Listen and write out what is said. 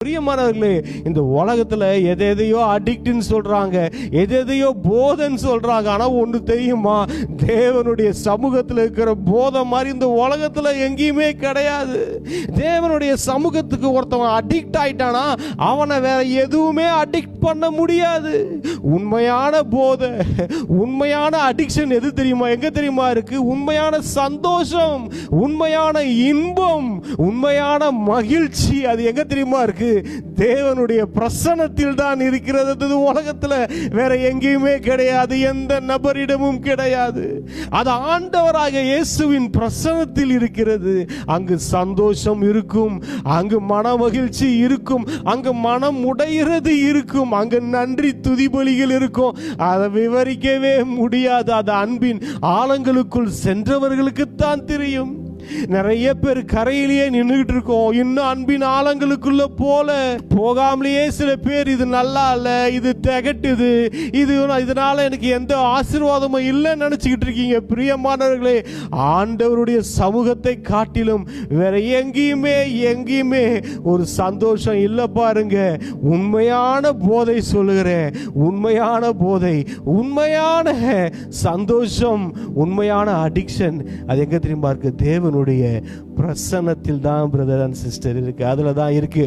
பிரியமானவர்களே, இந்த உலகத்துல எதையோ அடிக்ட்னு சொல்றாங்க, எதையோ போதைன்னு சொல்றாங்க. ஆனா ஒண்ணு தெரியுமா? தேவனுடைய சமூகத்துல இருக்கிற போதை மாதிரி இந்த உலகத்துல எங்கேயுமே கிடையாது. தேவனுடைய சமூகத்துக்கு ஒருத்தவன் அடிக்ட் ஆயிட்டானா அவனை வேற எதுவுமே அடிக்ட் பண்ண முடியாது. உண்மையான போதை, உண்மையான அடிக்ஷன் எது தெரியுமா? எங்க தெரியுமா இருக்கு? உண்மையான சந்தோஷம், உண்மையான இன்பம், உண்மையான மகிழ்ச்சி அது எங்க தெரியுமா இருக்கு? தேவனுடைய பிரசன்னத்தில் தான் இருக்கிறது. உலகத்துல வேற எங்கேயுமே கிடையாது, எந்த நபரிடமும் கிடையாது. அது ஆண்டவராக இயேசுவின் பிரசன்னத்தில் இருக்கிறது. அங்கு சந்தோஷம் இருக்கும், அங்கு மன மகிழ்ச்சி இருக்கும், அங்கு மனம் உடைகிறது இருக்கும், அங்கு நன்றி துதிபலிகள் இருக்கும். அதை விவரிக்கவே முடியாது. அது அன்பின் ஆழங்களுக்குள் சென்றவர்களுக்குத்தான் தெரியும். நிறைய பேர் கரையிலேயே நின்றுகிட்டு இருக்கோம். இன்னும் அன்பின் ஆழங்களுக்குள்ள போகாமலேயே சில பேர் இது நல்லா இல்ல, இது திகட்டுது, இதனால எனக்கு எந்த ஆசீர்வாதமும் இல்லைன்னு நினைச்சுக்கிட்டு இருக்கீங்க. பிரியமானவர்களே, ஆண்டவருடைய சமூகத்தை காட்டிலும் வேற எங்கேயுமே ஒரு சந்தோஷம் இல்லை. பாருங்க, உண்மையான போதை சொல்லுகிறேன், உண்மையான போதை, உண்மையான சந்தோஷம், உண்மையான அடிக்ஷன் அது எங்க தெரியுமா இருக்கு? தேவனுடைய பிரசன்னத்தில் தான் பிரதர் அண்ட் சிஸ்டர் இருக்கு. அதுல தான் இருக்கு.